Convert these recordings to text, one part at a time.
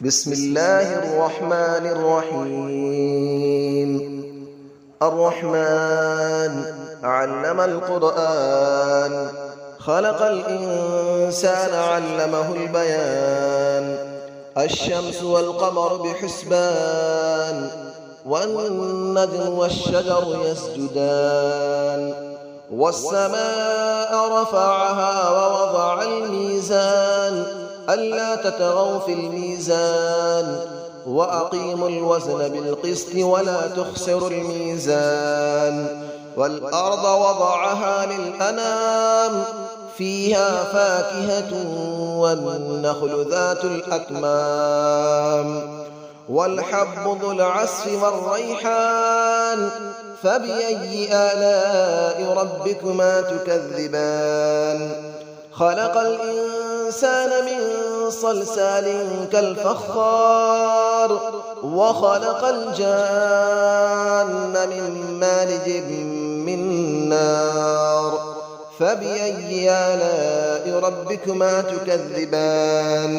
بسم الله الرحمن الرحيم. الرحمن علم القرآن، خلق الإنسان علمه البيان. الشمس والقمر بحسبان، والنجم والشجر يسجدان. والسماء رفعها ووضع الميزان، ألا تطغوا في الميزان، وأقيموا الوزن بالقسط ولا تخسروا الميزان. والأرض وضعها للأنام، فيها فاكهة والنخل ذات الأكمام. والحب ذو العصف والريحان، فبأي آلاء ربكما تكذبان. خلق الإنسان من صلصال كالفخار، وخلق الجان من مارج من نار. فبأي آلاء ربكما تكذبان.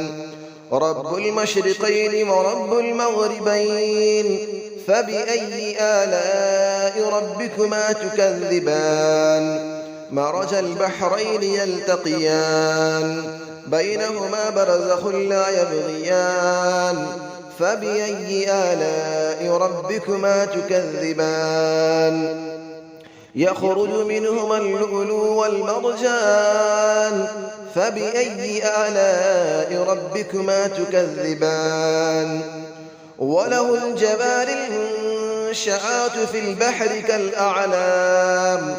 رب المشرقين ورب المغربين، فبأي آلاء ربكما تكذبان. مرج البحرين يلتقيان، بينهما برزخ لا يبغيان. فبأي آلاء ربكما تكذبان. يخرج منهما اللؤلؤ والمرجان، فبأي آلاء ربكما تكذبان. وله الجوار المنشآت في البحر كالأعلام،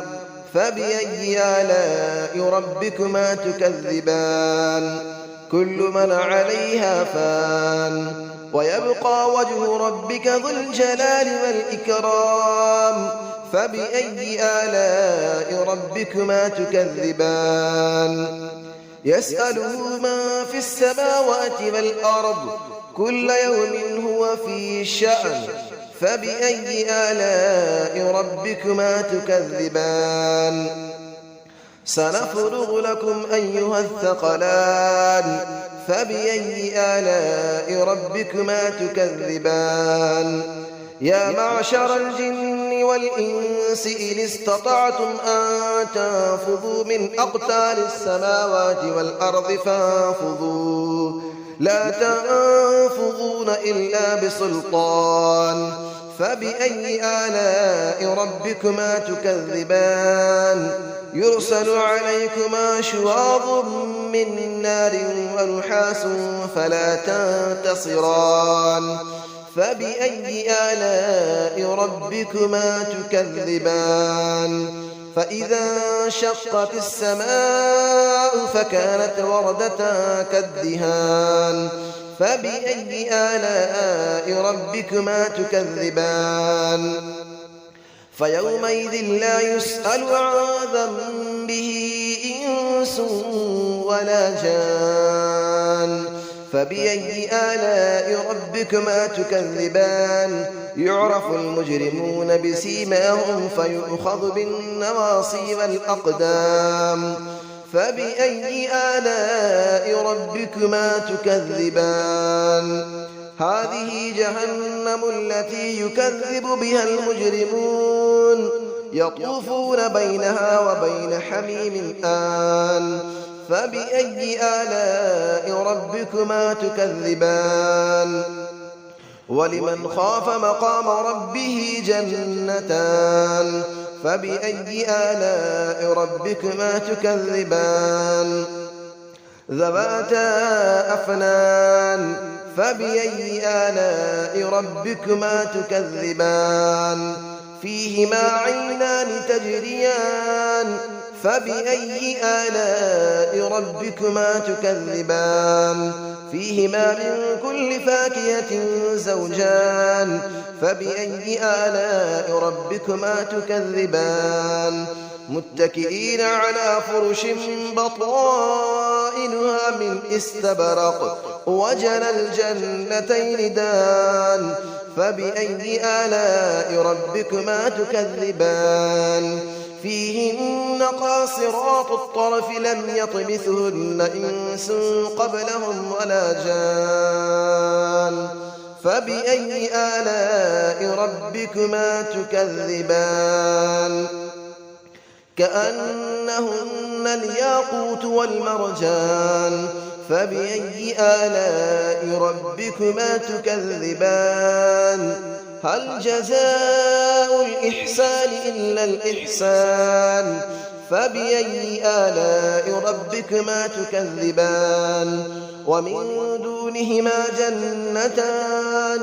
فبأي آلاء ربكما تكذبان. كل من عليها فان، ويبقى وجه ربك ذو الجلال والإكرام. فبأي آلاء ربكما تكذبان. يسأله من في السماوات والأرض، كل يوم هو في شأن. فبأي آلاء ربكما تكذبان. سنفرغ لكم أيها الثقلان، فبأي آلاء ربكما تكذبان. يا معشر الجن والإنس إن استطعتم أن تنفذوا من أقطار السماوات والأرض فانفذوا، لا تنفذون إلا بسلطان. فبأي آلاء ربكما تكذبان. يرسل عليكما شواظ من نار ونحاس فلا تنتصران. فبأي آلاء ربكما تكذبان. فإذا انشقت السماء فكانت وردة كالدهان. فبأي آلاء ربكما تكذبان. فيومئذ لا يسأل عن ذنبه إنس ولا جان. فبأي آلاء ربكما تكذبان. يعرف المجرمون بسيماهم فيؤخذ بالنواصي والأقدام. فبأي آلاء ربكما تكذبان. هذه جهنم التي يكذب بها المجرمون، يطوفون بينها وبين حميم آن. فبأي آلاء ربكما تكذبان. ولمن خاف مقام ربه جنتان. فبأي آلاء ربكما تكذبان. ذواتا أفنان. فبأي آلاء ربكما تكذبان. فيهما عينان تجريان. فبأي آلاء ربكما تكذبان. فيهما من كل فاكهة زوجان. فبأي آلاء ربكما تكذبان. متكئين على فرش بطائنها من استبرق، وجنى الجنتين دان. فبأي آلاء ربكما تكذبان. فيهن قاصرات الطرف لم يطمثهن إنس قبلهم ولا جان. فبأي آلاء ربكما تكذبان كأنهن الياقوت والمرجان فبأي آلاء ربكما تكذبان هل جزاء الإحسان إلا الإحسان فبأي آلاء ربكما تكذبان ومن دونهما جنتان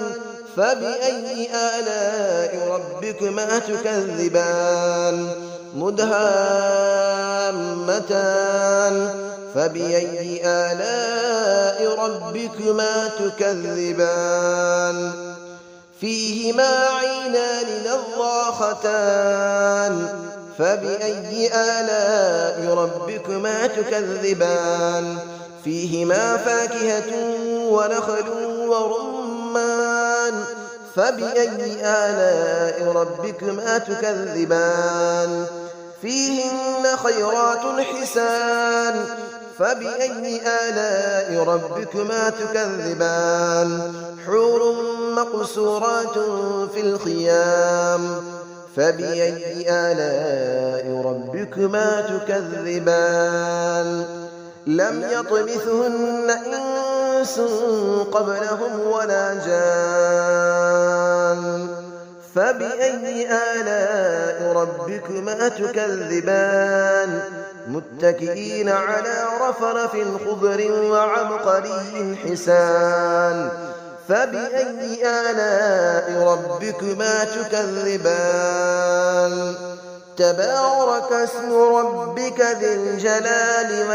فبأي آلاء ربكما تكذبان مدهامتان فبأي آلاء ربكما تكذبان فيهما عينان نضاختان فبأي آلاء ربكما تكذبان فيهما فاكهة ونخل ورمان فبأي آلاء ربكما تكذبان فيهن خيرات حسان فبأي آلاء ربكما تكذبان حور مقصورات في الخيام فبأي آلاء ربكما تكذبان لم يطمثهن إنس قبلهم ولا جان فبأي آلاء ربكما تكذبان متكئين على رفرف خضر وعبقري حسان فبأي آلاء ربكما تكذبان تبارك اسم ربك ذي الجلال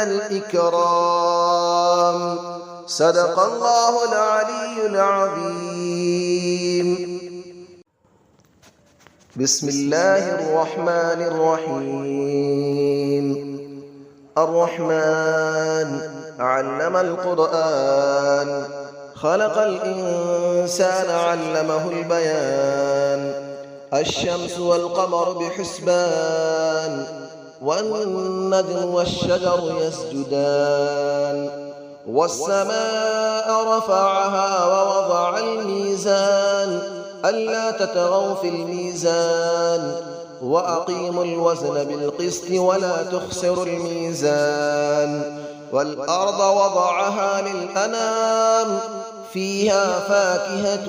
والإكرام صدق الله العلي العظيم بسم الله الرحمن الرحيم الرحمن علم القرآن خلق الإنسان علمه البيان الشمس والقمر بحسبان والنجم والشجر يسجدان والسماء رفعها ووضع الميزان ألا تطغوا في الميزان وأقيموا الوزن بالقسط ولا تخسروا الميزان والأرض وضعها للأنام فيها فاكهة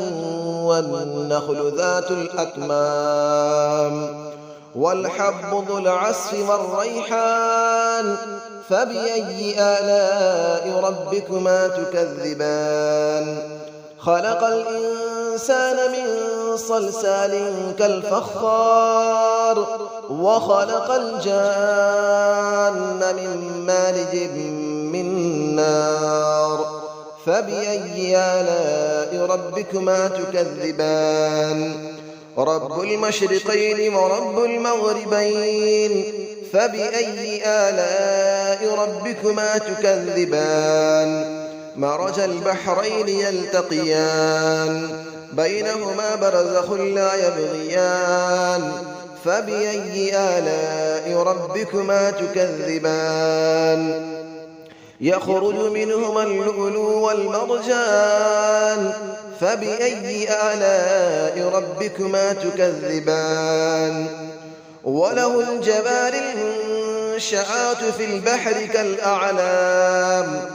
والنخل ذات الأكمام والحب ذو العصف والريحان فبأي آلاء ربكما تكذبان خلق الإنسان من صلصال كالفخار وخلق الجان من مارج من نار فبأي آلاء ربكما تكذبان رب المشرقين ورب المغربين فبأي آلاء ربكما تكذبان مرج البحرين يلتقيان بينهما برزخ لا يبغيان فبأي آلاء ربكما تكذبان يخرج منهما اللؤلؤ والمرجان فبأي آلاء ربكما تكذبان وله الجبال المنشآت في البحر كالأعلام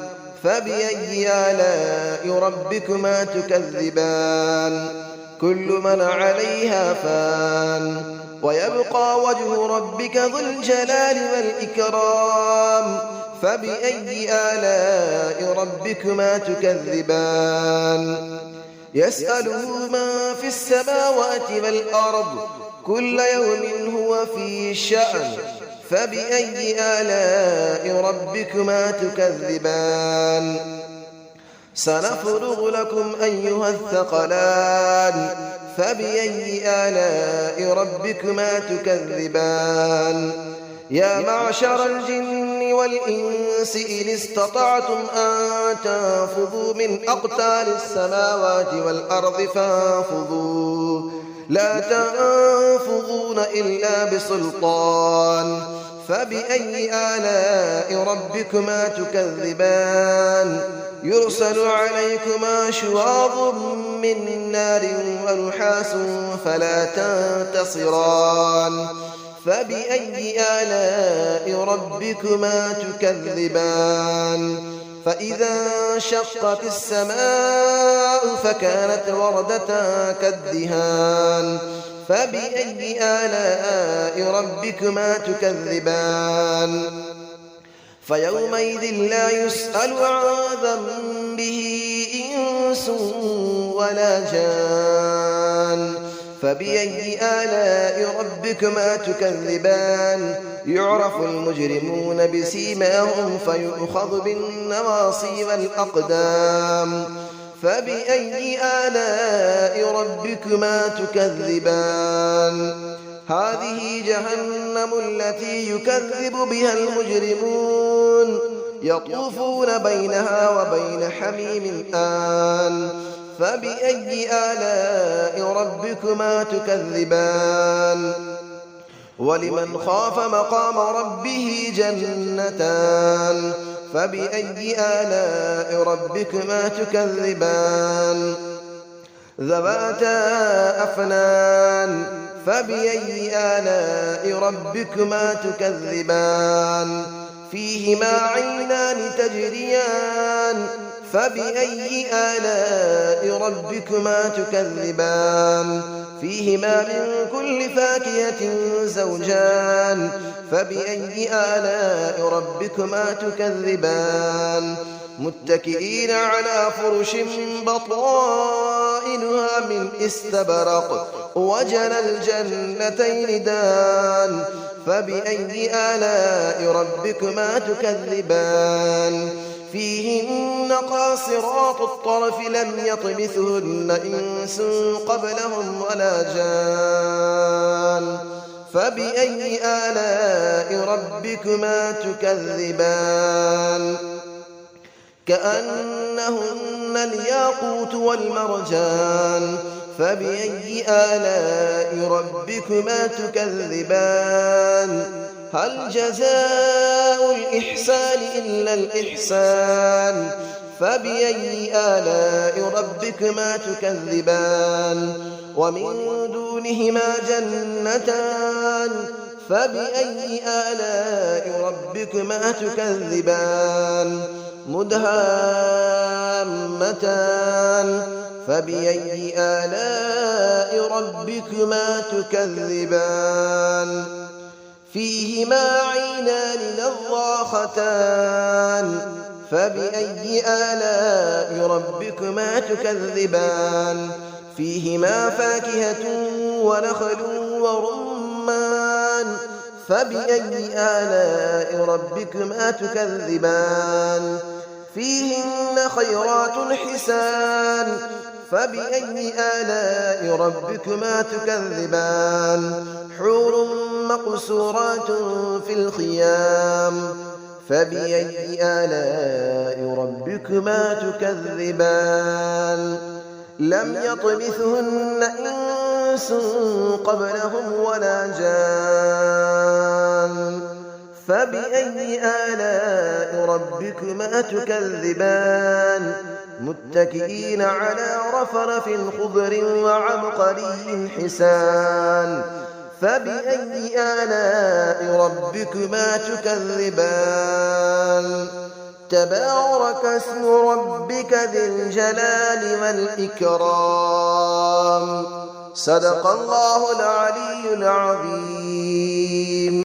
فبأي آلاء ربكما تكذبان كل من عليها فان ويبقى وجه ربك ذو الجلال والإكرام فبأي آلاء ربكما تكذبان يسأله من في السماوات والأرض كل يوم هو في شأن فبأي آلاء ربكما تكذبان سنفرغ لكم أيها الثقلان فبأي آلاء ربكما تكذبان يا معشر الجن والإنس إن استطعتم أن تنفذوا من أقطار السماوات والأرض فانفذوا لا تنفذون إلا بسلطان فبأي آلاء ربكما تكذبان يرسل عليكما شواظ من نار ونحاس فلا تنتصران فبأي آلاء ربكما تكذبان فإذا انشقت السماء فكانت وردة كالدهان فبأي آلاء ربكما تكذبان فيومئذ لا يسأل عن ذنبه إنس ولا جان فبأي آلاء ربكما تكذبان يعرف المجرمون بسيماهم فيؤخذ بالنواصي والأقدام فبأي آلاء ربكما تكذبان هذه جهنم التي يكذب بها المجرمون يطوفون بينها وبين حميم آن فبأي آلاء ربكما تكذبان ولمن خاف مقام ربه جنتان فبأي آلاء ربكما تكذبان ذواتا أفنان فبأي آلاء ربكما تكذبان فيهما عينان تجريان فبأي آلاء ربكما تكذبان فيهما من كل فاكهة زوجان فبأي آلاء ربكما تكذبان متكئين على فرش بطائنها من استبرق وجنى الجنتين دان فبأي آلاء ربكما تكذبان فيهن قاصرات الطرف لم يطمثهن إنس قبلهم ولا جان فبأي آلاء ربكما تكذبان كأنهن الياقوت والمرجان فبأي آلاء ربكما تكذبان هل جزاء الإحسان إلا الإحسان فبأي آلاء ربكما تكذبان ومن دونهما جنتان فبأي آلاء ربكما تكذبان مدهامتان فبأي آلاء ربكما تكذبان فيهما عينان نضاختان فبأي آلاء ربكما تكذبان فيهما فاكهة ونخل ورمان فبأي آلاء ربكما تكذبان فيهن خيرات حسان فبأي آلاء ربكما تكذبان حور مقصورات في الخيام فبأي آلاء ربكما تكذبان لم يطمثهن إنس قبلهم ولا جان فبأي آلاء ربكما تكذبان متكئين على رفرف خضر وعبقري حسان فبأي آلاء ربكما تكذبان تبارك اسم ربك ذي الجلال والإكرام صدق الله العلي العظيم.